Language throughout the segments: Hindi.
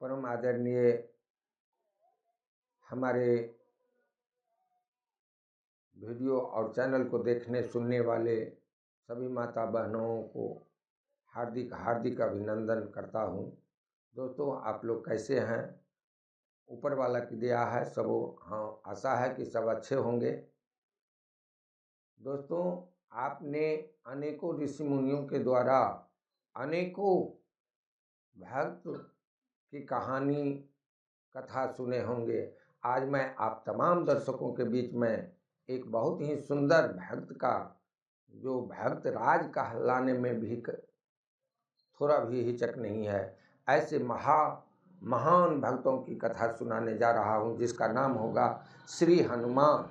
परम आदरणीय हमारे वीडियो और चैनल को देखने सुनने वाले सभी माता बहनों को हार्दिक हार्दिक अभिनंदन करता हूँ। दोस्तों, आप लोग कैसे हैं? ऊपर वाला की दया है, सब हाँ आशा है कि सब अच्छे होंगे। दोस्तों, आपने अनेकों ऋषि मुनियों के द्वारा अनेकों भक्त की कहानी कथा सुने होंगे। आज मैं आप तमाम दर्शकों के बीच में एक बहुत ही सुंदर भक्त का, जो भक्त राज कहलाने में भी थोड़ा भी हिचक नहीं है, ऐसे महान भक्तों की कथा सुनाने जा रहा हूँ, जिसका नाम होगा श्री हनुमान।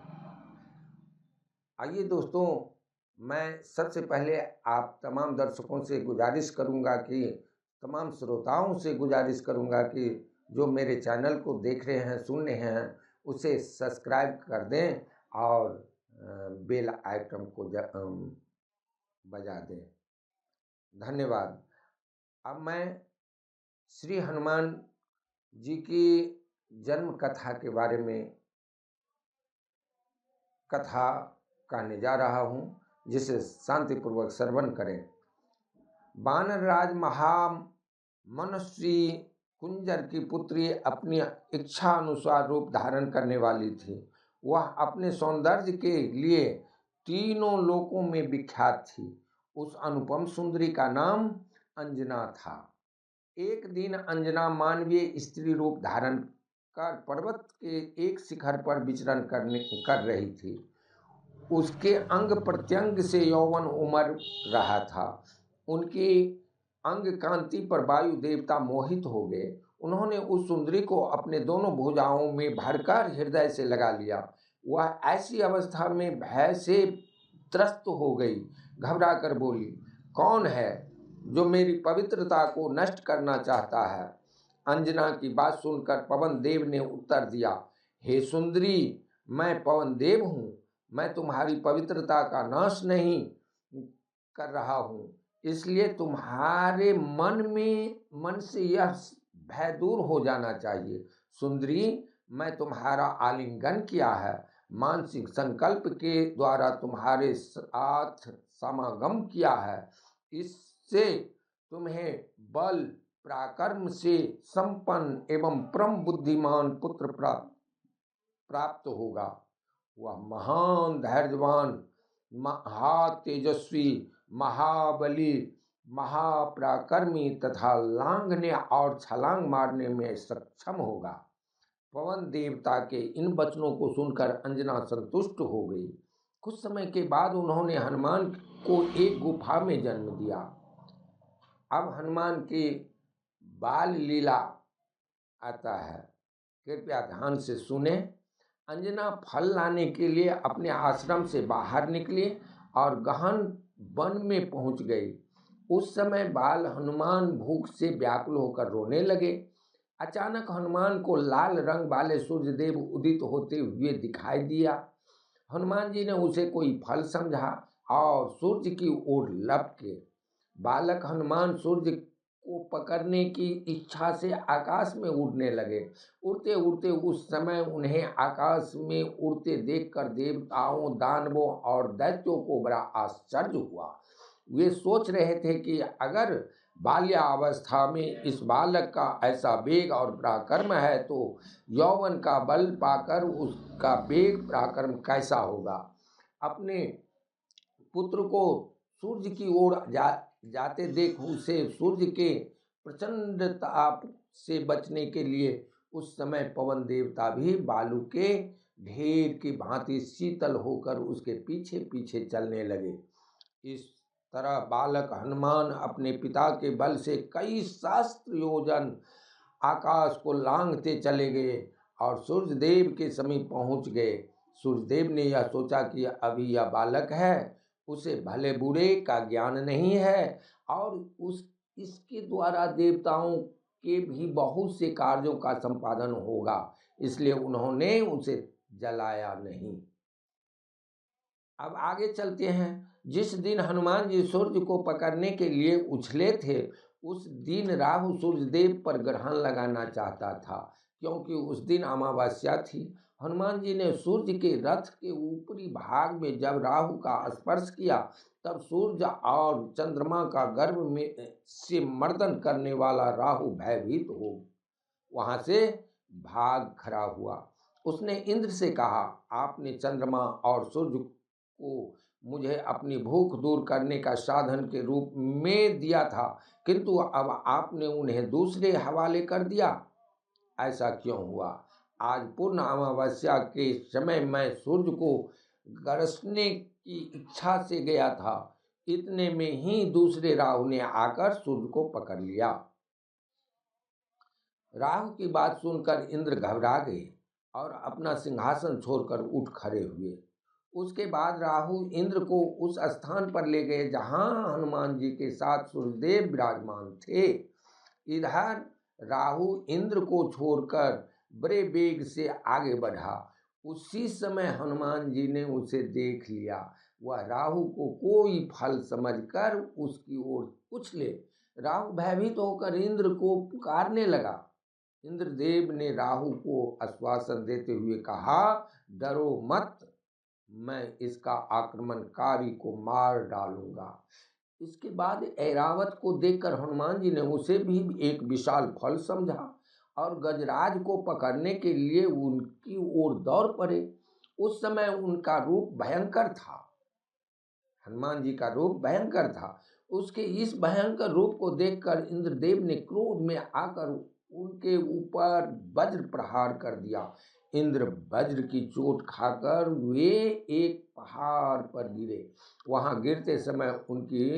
आइए दोस्तों, मैं सबसे पहले आप तमाम दर्शकों से गुजारिश करूँगा कि तमाम श्रोताओं से गुजारिश करूँगा कि जो मेरे चैनल को देख रहे हैं, सुन रहे हैं, उसे सब्सक्राइब कर दें और बेल आइकन को बजा दें। धन्यवाद। अब मैं श्री हनुमान जी की जन्म कथा के बारे में कथा कहने जा रहा हूँ, जिसे शांतिपूर्वक श्रवण करें। वानर राज महामनस्वी कुंजर की पुत्री अपनी इच्छा अनुसार रूप धारण करने वाली थी। वह अपने सौंदर्य के लिए तीनों लोकों में विख्यात थी। उस अनुपम सुंदरी का नाम अंजना था। एक दिन अंजना मानवीय स्त्री रूप धारण कर पर्वत के एक शिखर पर विचरण कर रही थी। उसके अंग प्रत्यंग से यौवन उमड़ रहा था। उनकी अंग कांति पर वायु देवता मोहित हो गए। उन्होंने उस सुंदरी को अपने दोनों भुजाओं में भरकर हृदय से लगा लिया। वह ऐसी अवस्था में भय से त्रस्त हो गई, घबरा कर बोली, कौन है जो मेरी पवित्रता को नष्ट करना चाहता है? अंजना की बात सुनकर पवन देव ने उत्तर दिया, हे सुंदरी, मैं पवन देव हूँ। मैं तुम्हारी पवित्रता का नाश नहीं कर रहा हूँ, इसलिए तुम्हारे मन से यह भय दूर हो जाना चाहिए। सुंदरी, मैं तुम्हारा आलिंगन किया है, मानसिक संकल्प के द्वारा तुम्हारे साथ समागम किया है। इससे तुम्हें बल पराक्रम से संपन्न एवं परम बुद्धिमान पुत्र प्राप्त होगा। वह महान धैर्यवान, महातेजस्वी, महाबली, महापराक्रमी तथा लांघने और छलांग मारने में सक्षम होगा। पवन देवता के इन वचनों को सुनकर अंजना संतुष्ट हो गई। कुछ समय के बाद उन्होंने हनुमान को एक गुफा में जन्म दिया। अब हनुमान की बाल लीला आता है, कृपया ध्यान से सुने। अंजना फल लाने के लिए अपने आश्रम से बाहर निकली और गहन वन में पहुंच गई। उस समय बाल हनुमान भूख से व्याकुल होकर रोने लगे। अचानक हनुमान को लाल रंग वाले सूर्यदेव उदित होते हुए दिखाई दिया। हनुमान जी ने उसे कोई फल समझा और सूर्य की ओर लपके। बालक हनुमान सूर्य को पकड़ने की इच्छा से आकाश में उड़ने लगे। उड़ते उड़ते उस समय उन्हें आकाश में उड़ते देखकर देवताओं, दानवों और दैत्यों को बड़ा आश्चर्य हुआ। वे सोच रहे थे कि अगर बाल्यावस्था में इस बालक का ऐसा वेग और पराक्रम है, तो यौवन का बल पाकर उसका वेग पराक्रम कैसा होगा। अपने पुत्र को सूर्य की ओर जाते देख उसे सूर्य के प्रचंड ताप से बचने के लिए उस समय पवन देवता भी बालू के ढेर की भांति शीतल होकर उसके पीछे पीछे चलने लगे। इस तरह बालक हनुमान अपने पिता के बल से कई सहस्त्र योजन आकाश को लांघते चले गए और सूर्यदेव के समीप पहुंच गए। सूर्यदेव ने यह सोचा कि अभी यह बालक है, उसे भले बुरे का ज्ञान नहीं है और इसके द्वारा देवताओं के भी बहुत से कार्यों का संपादन होगा, इसलिए उन्होंने उसे जलाया नहीं। अब आगे चलते हैं। जिस दिन हनुमान जी सूर्य को पकड़ने के लिए उछले थे, उस दिन राहु सूर्यदेव पर ग्रहण लगाना चाहता था, क्योंकि उस दिन अमावस्या थी। हनुमान जी ने सूर्य के रथ के ऊपरी भाग में जब राहु का स्पर्श किया, तब सूर्य और चंद्रमा का गर्भ में से मर्दन करने वाला राहु भयभीत हो वहां से भाग खड़ा हुआ। उसने इंद्र से कहा, आपने चंद्रमा और सूर्य को मुझे अपनी भूख दूर करने का साधन के रूप में दिया था, किंतु अब आपने उन्हें दूसरे हवाले कर दिया। ऐसा क्यों हुआ? आज पूर्ण अमावस्या के समय मैं सूर्य को गरजने की इच्छा से गया था, इतने में ही दूसरे राहु ने आकर सूर्य को पकड़ लिया। राहु की बात सुनकर इंद्र घबरा गए और अपना सिंहासन छोड़कर उठ खड़े हुए। उसके बाद राहु इंद्र को उस स्थान पर ले गए जहां हनुमान जी के साथ सूर्यदेव विराजमान थे। इधर राहु इंद्र को छोड़कर बड़े वेग से आगे बढ़ा। उसी समय हनुमान जी ने उसे देख लिया। वह राहु को कोई फल समझकर उसकी ओर उछले। राहु भयभीत होकर इंद्र को पुकारने लगा। इंद्रदेव ने राहु को आश्वासन देते हुए कहा, डरो मत, मैं इसका आक्रमणकारी को मार डालूंगा। इसके बाद ऐरावत को देखकर हनुमान जी ने उसे भी एक विशाल फल समझा और गजराज को पकड़ने के लिए उनकी ओर दौड़ पड़े। उस समय उनका रूप भयंकर था। हनुमान जी का रूप भयंकर था। उसके इस भयंकर रूप को देखकर इंद्रदेव ने क्रोध में आकर उनके ऊपर वज्र प्रहार कर दिया। इंद्र वज्र की चोट खाकर वे एक पहाड़ पर गिरे। वहां गिरते समय उनकी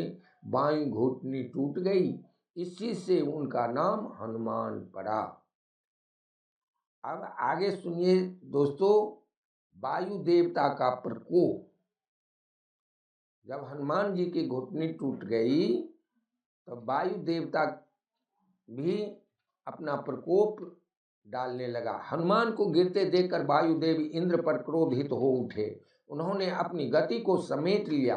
बाईं घुटनी टूट गई। इसी से उनका नाम हनुमान पड़ा। अब आगे सुनिए दोस्तों, वायु देवता का प्रकोप। जब हनुमान जी की घुटनी टूट गई तो वायु देवता भी अपना प्रकोप डालने लगा। हनुमान को गिरते देखकर वायुदेव इंद्र पर क्रोधित हो उठे। उन्होंने अपनी गति को समेट लिया।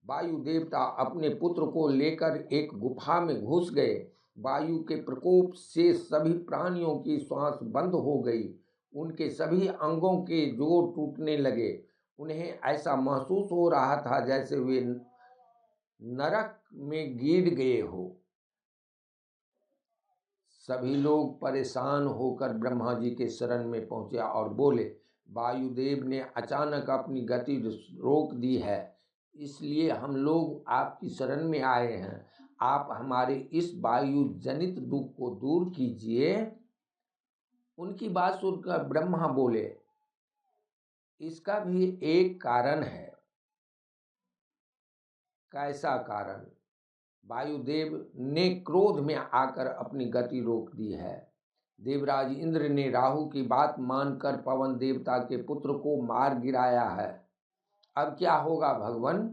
वायु देवता अपने पुत्र को लेकर एक गुफा में घुस गए। वायु के प्रकोप से सभी प्राणियों की श्वास बंद हो गई। उनके सभी अंगों के जोड़ टूटने लगे। उन्हें ऐसा महसूस हो रहा था जैसे वे नरक में गिर गए हो। सभी लोग परेशान होकर ब्रह्मा जी के शरण में पहुंचे और बोले, वायुदेव ने अचानक अपनी गति रोक दी है, इसलिए हम लोग आपकी शरण में आए हैं। आप हमारे इस वायु जनित दुख को दूर कीजिए। उनकी बात सुनकर ब्रह्मा बोले, इसका भी एक कारण है। कैसा कारण? वायुदेव ने क्रोध में आकर अपनी गति रोक दी है। देवराज इंद्र ने राहु की बात मानकर पवन देवता के पुत्र को मार गिराया है। अब क्या होगा भगवान?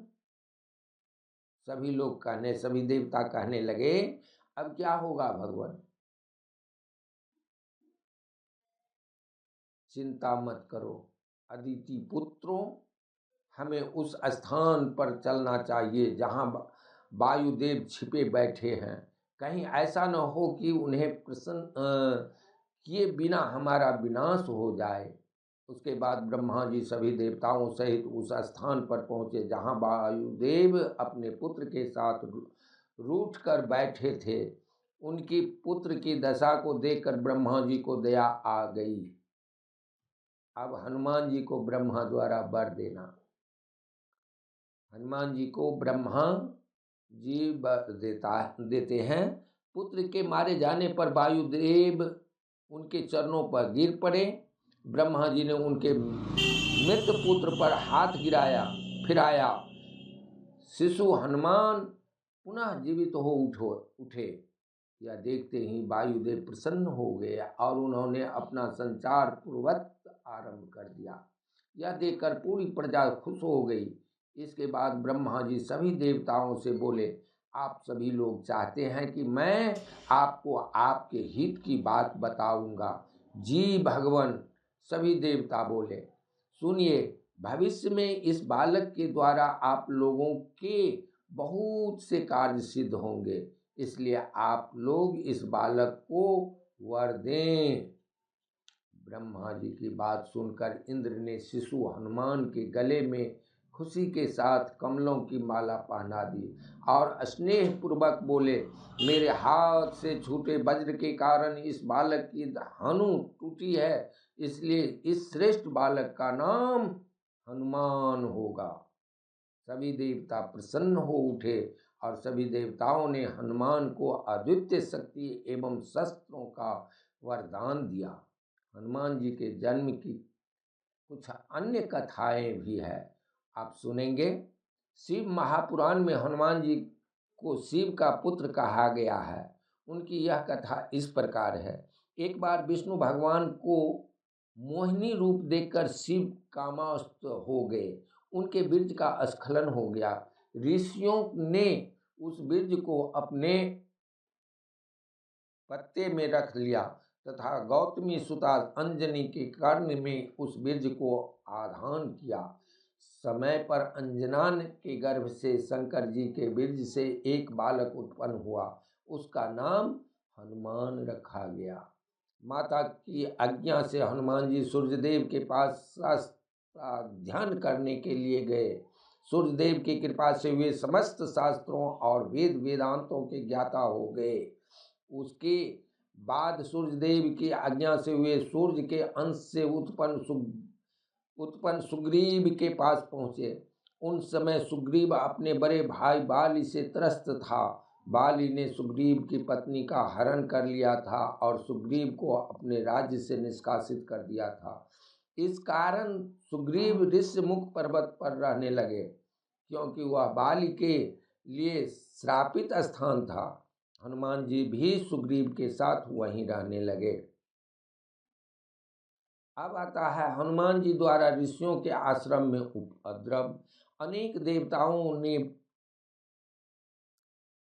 सभी देवता कहने लगे, अब क्या होगा भगवान? चिंता मत करो अदिति पुत्रों, हमें उस स्थान पर चलना चाहिए जहां वायुदेव छिपे बैठे हैं। कहीं ऐसा न हो कि उन्हें प्रसन्न किए बिना हमारा विनाश हो जाए। उसके बाद ब्रह्मा जी सभी देवताओं सहित उस स्थान पर पहुंचे जहां वायुदेव अपने पुत्र के साथ रूठ कर बैठे थे। उनकी पुत्र की दशा को देखकर ब्रह्मा जी को दया आ गई। अब हनुमान जी को ब्रह्मा द्वारा वर देना। हनुमान जी को ब्रह्मा जी वर देते हैं। पुत्र के मारे जाने पर वायुदेव उनके चरणों पर गिर पड़े। ब्रह्मा जी ने उनके मृत पुत्र पर हाथ फिराया। शिशु हनुमान पुनः जीवित हो उठे। यह देखते ही वायुदेव प्रसन्न हो गए और उन्होंने अपना संचार पूर्वत आरंभ कर दिया। यह देखकर पूरी प्रजा खुश हो गई। इसके बाद ब्रह्मा जी सभी देवताओं से बोले, आप सभी लोग चाहते हैं कि मैं आपको आपके हित की बात बताऊंगा। जी भगवान, सभी देवता बोले। सुनिए, भविष्य में इस बालक के द्वारा आप लोगों के बहुत से कार्य सिद्ध होंगे। इसलिए आप लोग इस बालक को वर दें। ब्रह्मा जी की बात सुनकर इंद्र ने शिशु हनुमान के गले में खुशी के साथ कमलों की माला पहना दी और स्नेह पूर्वक बोले, मेरे हाथ से छूटे वज्र के कारण इस बालक की हनु टूटी है, इसलिए इस श्रेष्ठ बालक का नाम हनुमान होगा। सभी देवता प्रसन्न हो उठे और सभी देवताओं ने हनुमान को अद्वितीय शक्ति एवं शस्त्रों का वरदान दिया। हनुमान जी के जन्म की कुछ अन्य कथाएं भी है, आप सुनेंगे। शिव महापुराण में हनुमान जी को शिव का पुत्र कहा गया है। उनकी यह कथा इस प्रकार है। एक बार विष्णु भगवान को मोहिनी रूप देखकर शिव कामास्त हो गए। उनके बीज का स्खलन हो गया। ऋषियों ने उस बीज को अपने पत्ते में रख लिया तथा गौतमी सुता अंजनी के कर्ण में उस बीज को आधान किया। समय पर अंजनान के गर्भ से शंकर जी के बीज से एक बालक उत्पन्न हुआ। उसका नाम हनुमान रखा गया। माता की आज्ञा से हनुमान जी सूर्यदेव के पास ध्यान करने के लिए गए। सूर्यदेव की कृपा से वे समस्त शास्त्रों और वेद वेदांतों के ज्ञाता हो गए। उसके बाद सूर्यदेव की आज्ञा से वे सूर्य के अंश से उत्पन्न सुग्रीव के पास पहुँचे। उन समय सुग्रीव अपने बड़े भाई बाली से त्रस्त था। बाली ने सुग्रीव की पत्नी का हरण कर लिया था और सुग्रीव को अपने राज्य से निष्कासित कर दिया था। इस कारण सुग्रीव ऋष्यमुख पर्वत पर रहने लगे, क्योंकि वह बाली के लिए श्रापित स्थान था। हनुमान जी भी सुग्रीव के साथ वहीं रहने लगे। अब आता है हनुमान जी द्वारा ऋषियों के आश्रम में उपद्रव। अनेक देवताओं ने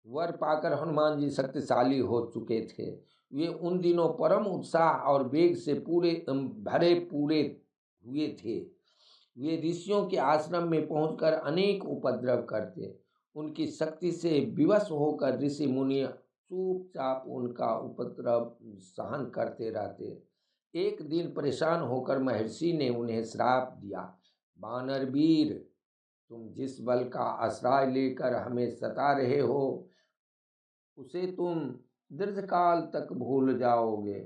वर पाकर हनुमान जी शक्तिशाली हो चुके थे। वे उन दिनों परम उत्साह और वेग से भरे पूरे हुए थे। वे ऋषियों के आश्रम में पहुंचकर अनेक उपद्रव करते। उनकी शक्ति से विवश होकर ऋषि मुनि चुपचाप उनका उपद्रव सहन करते रहते। एक दिन परेशान होकर महर्षि ने उन्हें श्राप दिया, वानरवीर, तुम जिस बल का आश्रय लेकर हमें सता रहे हो उसे तुम दीर्घकाल तक भूल जाओगे।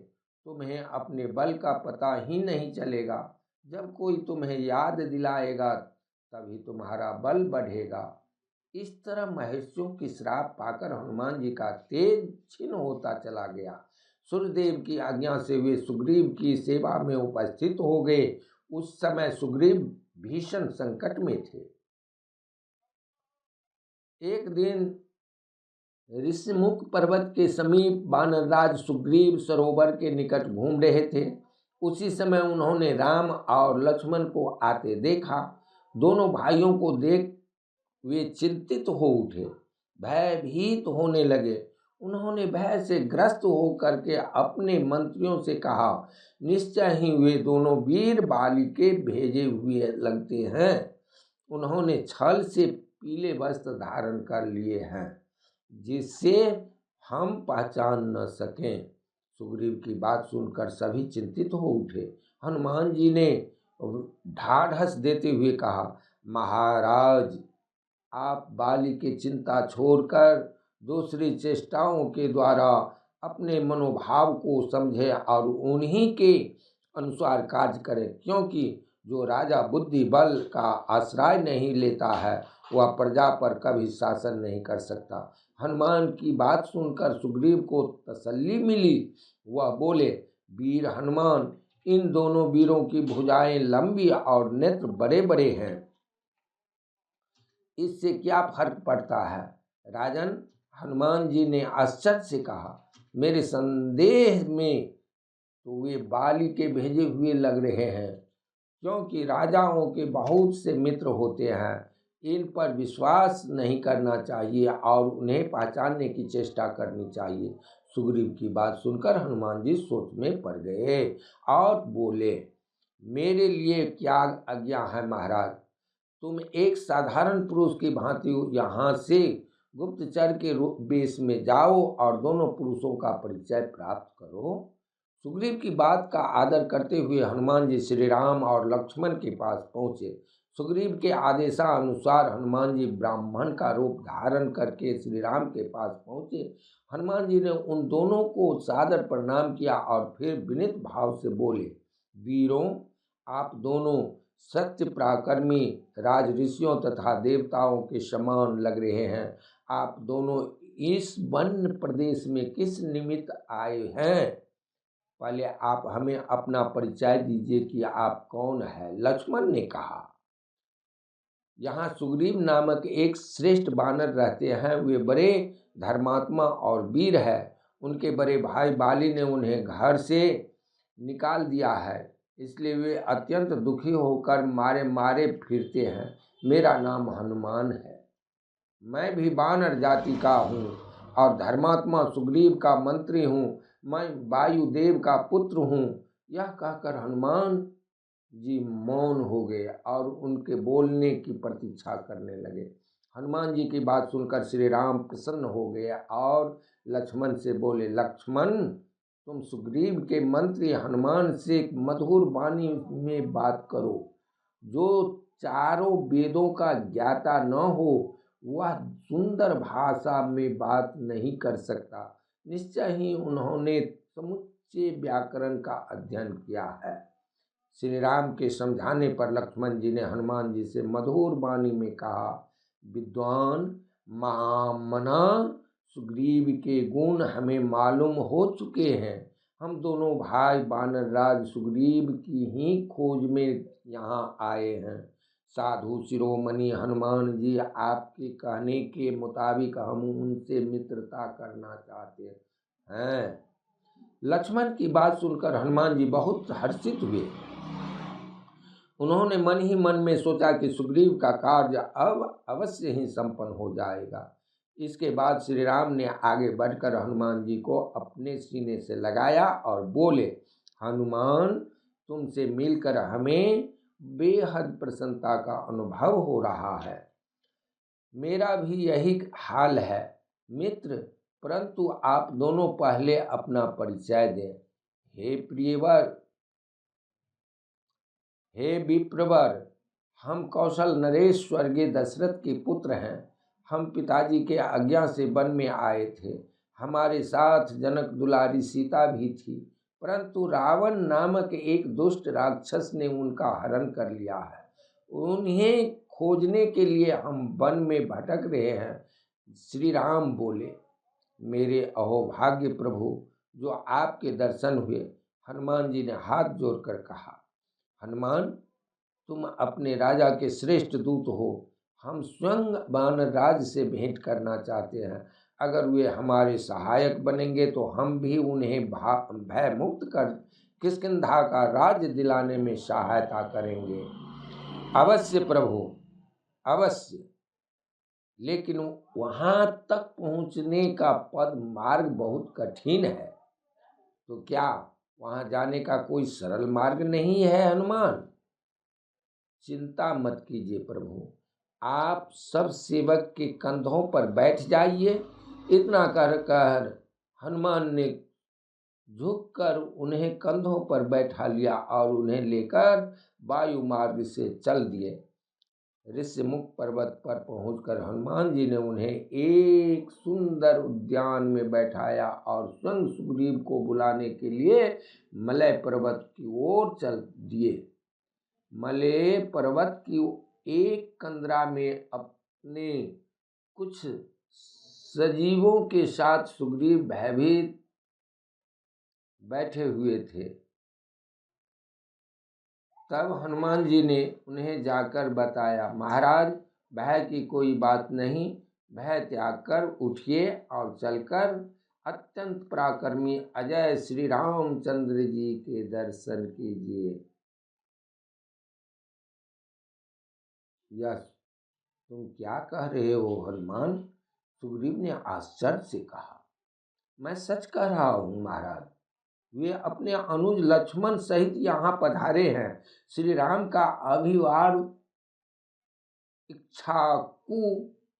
तुम्हें अपने बल का पता ही नहीं चलेगा। जब कोई तुम्हें याद दिलाएगा तभी तुम्हारा बल बढ़ेगा। इस तरह महर्षियों की श्राप पाकर हनुमान जी का तेज क्षीण होता चला गया। सूर्यदेव की आज्ञा से वे सुग्रीव की सेवा में उपस्थित हो गए। उस समय सुग्रीव भीषण संकट में थे। एक दिन ऋषिमुख पर्वत के समीप वानरराज सुग्रीव सरोवर के निकट घूम रहे थे। उसी समय उन्होंने राम और लक्ष्मण को आते देखा। दोनों भाइयों को देख वे चिंतित हो उठे, भयभीत होने लगे। उन्होंने भय से ग्रस्त होकर के अपने मंत्रियों से कहा, निश्चय ही वे दोनों वीर बाली के भेजे हुए लगते हैं। उन्होंने छल से पीले वस्त्र धारण कर लिए हैं, जिससे हम पहचान न सकें। सुग्रीव की बात सुनकर सभी चिंतित हो उठे। हनुमान जी ने ढाढ़स देते हुए कहा, महाराज, आप बाली की चिंता छोड़कर दूसरी चेष्टाओं के द्वारा अपने मनोभाव को समझें और उन्हीं के अनुसार कार्य करें, क्योंकि जो राजा बुद्धि बल का आश्रय नहीं लेता है वह प्रजा पर कभी शासन नहीं कर सकता। हनुमान की बात सुनकर सुग्रीव को तसल्ली मिली। वह बोले, वीर हनुमान, इन दोनों वीरों की भुजाएं लंबी और नेत्र बड़े बड़े हैं, इससे क्या फर्क पड़ता है? राजन, हनुमान जी ने आश्चर्य से कहा, मेरे संदेह में तो वे बाली के भेजे हुए लग रहे हैं, क्योंकि राजाओं के बहुत से मित्र होते हैं। इन पर विश्वास नहीं करना चाहिए और उन्हें पहचानने की चेष्टा करनी चाहिए। सुग्रीव की बात सुनकर हनुमान जी सोच में पड़ गए और बोले, मेरे लिए क्या आज्ञा है महाराज? तुम एक साधारण पुरुष की भांति यहाँ से गुप्तचर के वेश में जाओ और दोनों पुरुषों का परिचय प्राप्त करो। सुग्रीव की बात का आदर करते हुए हनुमान जी श्री राम और लक्ष्मण के पास पहुँचे। सुग्रीव के आदेशानुसार हनुमान जी ब्राह्मण का रूप धारण करके श्री राम के पास पहुँचे। हनुमान जी ने उन दोनों को सादर प्रणाम किया और फिर विनीत भाव से बोले, वीरों, आप दोनों सत्य पराक्रमी राज ऋषियों तथा देवताओं के समान लग रहे हैं। आप दोनों इस वन प्रदेश में किस निमित्त आए हैं? पहले आप हमें अपना परिचय दीजिए कि आप कौन है। लक्ष्मण ने कहा, यहाँ सुग्रीव नामक एक श्रेष्ठ वानर रहते हैं। वे बड़े धर्मात्मा और वीर है। उनके बड़े भाई बाली ने उन्हें घर से निकाल दिया है, इसलिए वे अत्यंत दुखी होकर मारे मारे फिरते हैं। मेरा नाम हनुमान है। मैं भी वानर जाति का हूँ और धर्मात्मा सुग्रीव का मंत्री हूँ। मैं वायुदेव का पुत्र हूँ। यह कहकर हनुमान जी मौन हो गए और उनके बोलने की प्रतीक्षा करने लगे। हनुमान जी की बात सुनकर श्री राम प्रसन्न हो गए और लक्ष्मण से बोले, लक्ष्मण, तुम सुग्रीव के मंत्री हनुमान से मधुर वाणी में बात करो। जो चारों वेदों का ज्ञाता न हो वह सुंदर भाषा में बात नहीं कर सकता। निश्चय ही उन्होंने समुच्चय व्याकरण का अध्ययन किया है। श्री राम के समझाने पर लक्ष्मण जी ने हनुमान जी से मधुर वाणी में कहा, विद्वान महामना, सुग्रीव के गुण हमें मालूम हो चुके हैं। हम दोनों भाई वानरराज सुग्रीव की ही खोज में यहाँ आए हैं। साधु शिरोमणि हनुमान जी, आपके कहने के मुताबिक हम उनसे मित्रता करना चाहते हैं। लक्ष्मण की बात सुनकर हनुमान जी बहुत हर्षित हुए। उन्होंने मन ही मन में सोचा कि सुग्रीव का कार्य अब अवश्य ही संपन्न हो जाएगा। इसके बाद श्री राम ने आगे बढ़कर हनुमान जी को अपने सीने से लगाया और बोले, हनुमान, तुमसे मिलकर हमें बेहद प्रसन्नता का अनुभव हो रहा है। मेरा भी यही हाल है मित्र, परंतु आप दोनों पहले अपना परिचय दें। हे प्रियवर, हे विप्रवर, हम कौशल नरेश स्वर्गीय दशरथ के पुत्र हैं। हम पिताजी के आज्ञा से वन में आए थे। हमारे साथ जनक दुलारी सीता भी थी, परंतु रावण नामक एक दुष्ट राक्षस ने उनका हरण कर लिया है। उन्हें खोजने के लिए हम वन में भटक रहे हैं। श्री राम बोले, मेरे अहोभाग्य प्रभु, जो आपके दर्शन हुए। हनुमान जी ने हाथ जोड़कर कहा, हनुमान, तुम अपने राजा के श्रेष्ठ दूत हो। हम स्वयं वानर राज से भेंट करना चाहते हैं। अगर वे हमारे सहायक बनेंगे तो हम भी उन्हें भय मुक्त कर किष्किंधा का राज्य दिलाने में सहायता करेंगे। अवश्य प्रभु, अवश्य, लेकिन वहाँ तक पहुँचने का पद मार्ग बहुत कठिन है। तो क्या वहाँ जाने का कोई सरल मार्ग नहीं है हनुमान? चिंता मत कीजिए प्रभु, आप सब सेवक के कंधों पर बैठ जाइए। इतना कर हनुमान ने झुककर उन्हें कंधों पर बैठा लिया और उन्हें लेकर वायु मार्ग से चल दिए। ऋष्यमुख पर्वत पर पहुंचकर हनुमान जी ने उन्हें एक सुंदर उद्यान में बैठाया और स्वयं सुग्रीव को बुलाने के लिए मलय पर्वत की ओर चल दिए। मलय पर्वत की एक कंदरा में अपने कुछ सजीवों के साथ सुग्रीव भयभीत बैठे हुए थे। तब हनुमान जी ने उन्हें जाकर बताया, महाराज, भय की कोई बात नहीं। भय त्याग कर उठिए और चलकर अत्यंत पराक्रमी अजय श्री रामचंद्र जी के दर्शन कीजिए। यह तुम क्या कह रहे हो हनुमान? सुग्रीव ने आश्चर्य से कहा, मैं सच कह रहा हूँ महाराज। वे अपने अनुज लक्ष्मण सहित यहाँ पधारे हैं। श्री राम का अभिवाद इक्ष्वाकु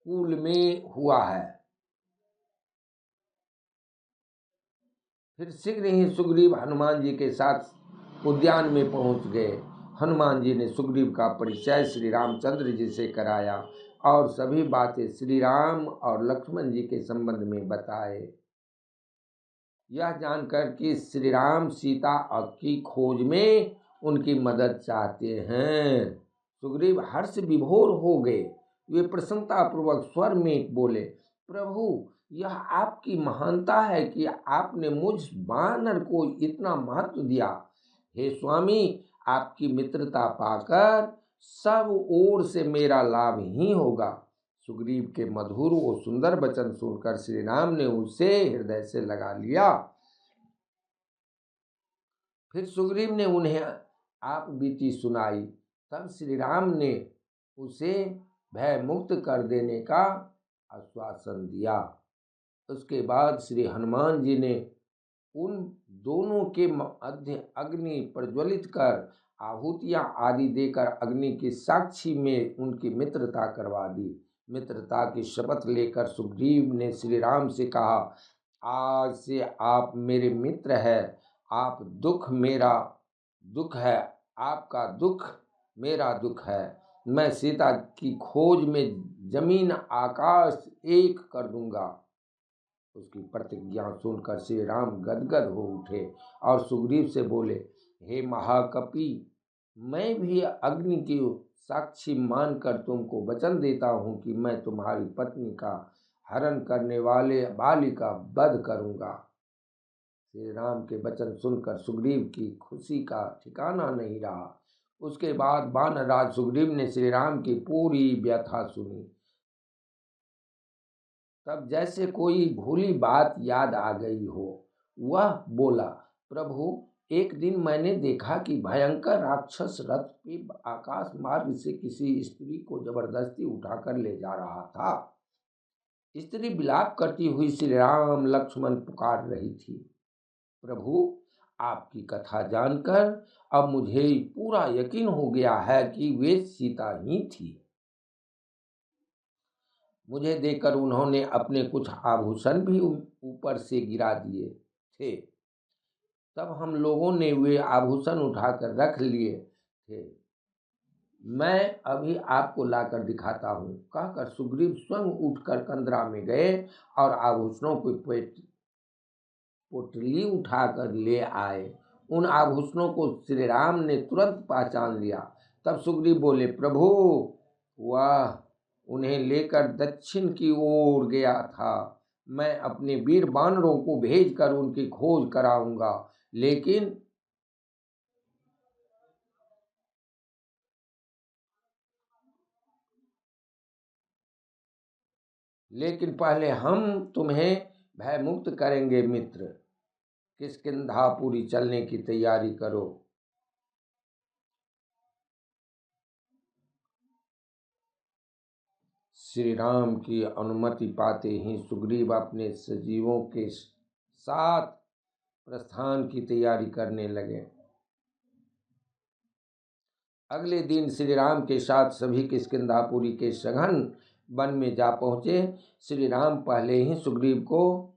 कुल में हुआ है। फिर शीघ्र ही सुग्रीव हनुमान जी के साथ उद्यान में पहुंच गए। हनुमान जी ने सुग्रीव का परिचय श्री रामचंद्र जी से कराया और सभी बातें श्री राम और लक्ष्मण जी के संबंध में बताए। यह जानकर कि श्री राम सीता की खोज में उनकी मदद चाहते हैं, सुग्रीव हर्ष विभोर हो गए। वे प्रसन्नता पूर्वक स्वर में बोले, प्रभु यह आपकी महानता है कि आपने मुझ वानर को इतना महत्व दिया। हे स्वामी, आपकी मित्रता पाकर सब ओर से मेरा लाभ ही होगा। सुग्रीव के मधुर और सुंदर वचन सुनकर श्री राम ने उसे हृदय से लगा लिया। फिर सुग्रीव ने उन्हें आप बीती सुनाई। तब श्री राम ने उसे भय मुक्त कर देने का आश्वासन दिया। उसके बाद श्री हनुमान जी ने उन दोनों के मध्य अग्नि प्रज्वलित कर आहुतियां आदि देकर अग्नि की साक्षी में उनकी मित्रता करवा दी। मित्रता की शपथ लेकर सुग्रीव ने श्री राम से कहा, आज से आप मेरे मित्र हैं। आप दुख मेरा दुख है, आपका दुख मेरा दुख है। मैं सीता की खोज में जमीन आकाश एक कर दूंगा। उसकी प्रतिज्ञा सुनकर श्री राम गदगद हो उठे और सुग्रीव से बोले, हे महाकपि, मैं भी अग्नि की साक्षी मानकर तुमको वचन देता हूँ कि मैं तुम्हारी पत्नी का हरण करने वाले बाली का वध करूँगा। श्री राम के वचन सुनकर सुग्रीव की खुशी का ठिकाना नहीं रहा। उसके बाद वानरराज सुग्रीव ने श्री राम की पूरी व्यथा सुनी। तब जैसे कोई भूली बात याद आ गई हो, वह बोला, प्रभु एक दिन मैंने देखा कि भयंकर राक्षस रथ पे आकाश मार्ग से किसी स्त्री को जबरदस्ती उठाकर ले जा रहा था। स्त्री विलाप करती हुई श्री राम लक्ष्मण पुकार रही थी। प्रभु आपकी कथा जानकर अब मुझे पूरा यकीन हो गया है कि वे सीता ही थी। मुझे देखकर उन्होंने अपने कुछ आभूषण भी ऊपर से गिरा दिए थे। तब हम लोगों ने वे आभूषण उठाकर रख लिए थे। मैं अभी आपको लाकर दिखाता हूँ, कहकर सुग्रीव स्वयं उठकर कंदरा में गए और आभूषणों को पोटली उठाकर ले आए। उन आभूषणों को श्री राम ने तुरंत पहचान लिया। तब सुग्रीव बोले, प्रभु वह उन्हें लेकर दक्षिण की ओर गया था। मैं अपने वीर वानरों को भेजकर उनकी खोज कराऊंगा, लेकिन पहले हम तुम्हें भयमुक्त करेंगे। मित्र, किष्किंधापुरी चलने की तैयारी करो। श्री राम की अनुमति पाते ही सुग्रीव अपने सजीवों के साथ प्रस्थान की तैयारी करने लगे। अगले दिन श्री राम के साथ सभी किष्किंधापुरी के सघन वन में जा पहुँचे। श्री राम पहले ही सुग्रीव को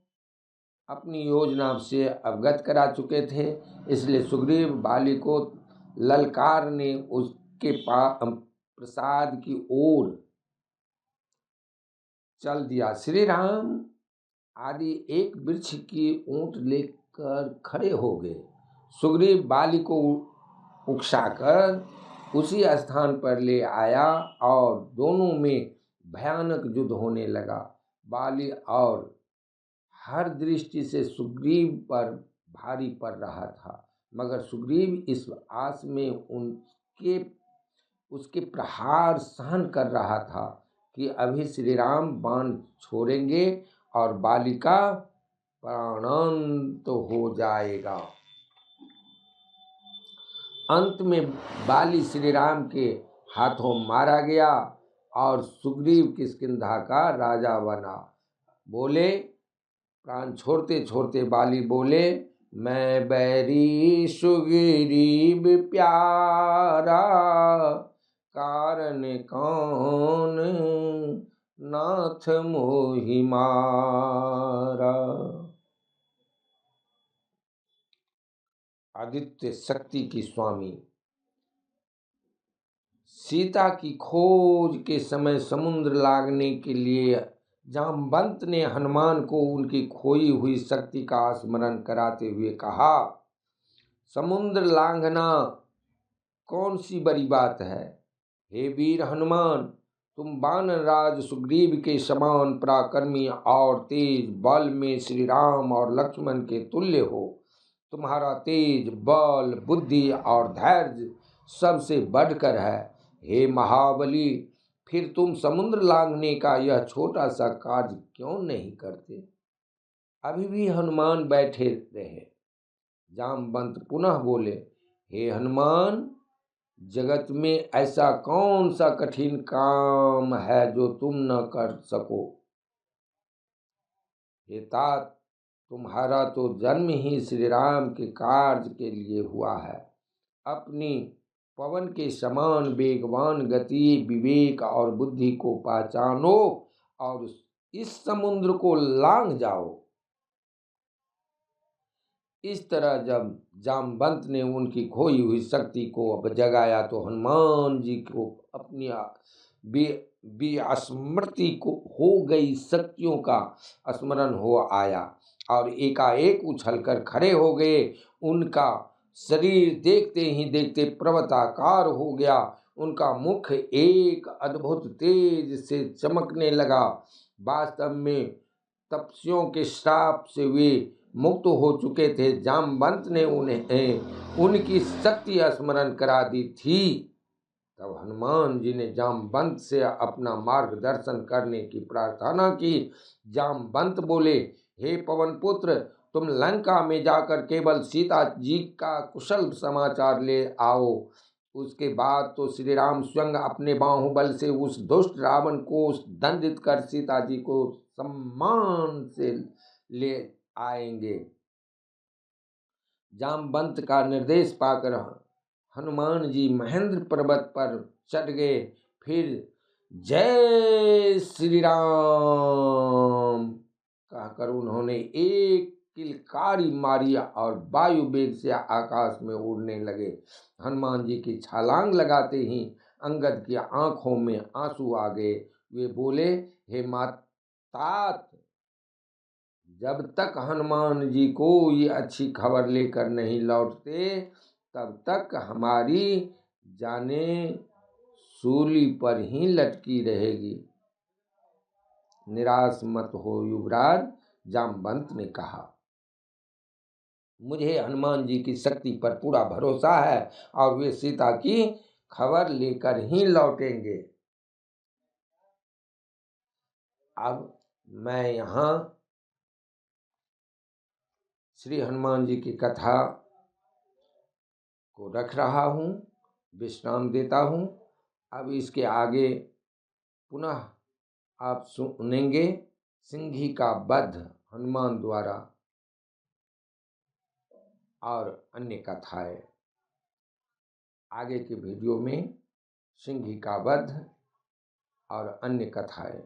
अपनी योजना से अवगत करा चुके थे, इसलिए सुग्रीव बाली को ललकारने उसके प्रसाद की ओर चल दिया। श्री राम आदि एक वृक्ष की ऊंट लेकर खड़े हो गए। सुग्रीव बाली को उकसाकर उसी स्थान पर ले आया और दोनों में भयानक युद्ध होने लगा। बाली और हर दृष्टि से सुग्रीव पर भारी पड़ रहा था, मगर सुग्रीव इस आस में उसके प्रहार सहन कर रहा था कि अभी श्री राम बाण छोड़ेंगे और बाली का प्राणांत हो जाएगा। अंत में बाली श्री राम के हाथों मारा गया और सुग्रीव किष्किंधा का राजा बना। बोले, प्राण छोड़ते छोड़ते बाली बोले, मैं बैरी सुग्रीव प्यारा, कारण कौन नाथ मोहि मारा। आदित्य शक्ति की स्वामी सीता की खोज के समय समुद्र लांघने के लिए जामवंत ने हनुमान को उनकी खोई हुई शक्ति का स्मरण कराते हुए कहा, समुद्र लांघना कौन सी बड़ी बात है। हे वीर हनुमान, तुम वानर राज सुग्रीव के समान पराक्रमी और तेज बल में श्री राम और लक्ष्मण के तुल्य हो। तुम्हारा तेज बल बुद्धि और धैर्य सबसे बढ़कर है। हे महाबली, फिर तुम समुद्र लांघने का यह छोटा सा कार्य क्यों नहीं करते। अभी भी हनुमान बैठे रहे। जामवंत पुनः बोले, हे हनुमान, जगत में ऐसा कौन सा कठिन काम है जो तुम न कर सको। हे तात, तुम्हारा तो जन्म ही श्री राम के कार्य के लिए हुआ है। अपनी पवन के समान वेगवान गति, विवेक और बुद्धि को पहचानो और इस समुद्र को लांघ जाओ। इस तरह जब जामवंत ने उनकी खोई हुई शक्ति को अब जगाया तो हनुमान जी को अपनी विस्मृति को हो गई शक्तियों का स्मरण हो आया और एकाएक उछलकर खड़े हो गए। उनका शरीर देखते ही देखते पर्वताकार हो गया। उनका मुख एक अद्भुत तेज से चमकने लगा। वास्तव में तपस्वियों के श्राप से वे मुक्त हो चुके थे। जामवंत ने उन्हें उनकी शक्ति स्मरण करा दी थी। तब हनुमान जी ने जामवंत से अपना मार्गदर्शन करने की प्रार्थना की। जामवंत बोले, हे पवन पुत्र, तुम लंका में जाकर केवल सीता जी का कुशल समाचार ले आओ। उसके बाद तो श्री राम स्वयं अपने बाहुबल से उस दुष्ट रावण को दंडित कर सीता जी को सम्मान से ले आएंगे। जामवंत का निर्देश पाकर हनुमान जी महेंद्र पर्वत पर चढ़ गए। फिर जय श्री राम कहकर उन्होंने एक किलकारी मारी और वायु वेग से आकाश में उड़ने लगे। हनुमान जी की छलांग लगाते ही अंगद की आंखों में आंसू आ गए। वे बोले, हे तात, जब तक हनुमान जी को ये अच्छी खबर लेकर नहीं लौटते तब तक हमारी जानें सूली पर ही लटकी रहेगी। निराश मत हो युवराज, जामवंत ने कहा। मुझे हनुमान जी की शक्ति पर पूरा भरोसा है और वे सीता की खबर लेकर ही लौटेंगे। अब मैं यहाँ श्री हनुमान जी की कथा को रख रहा हूँ, विश्राम देता हूँ। अब इसके आगे पुनः आप सुनेंगे सिंही का वध हनुमान द्वारा और अन्य कथाएं। आगे के वीडियो में सिंही का वध और अन्य कथाएं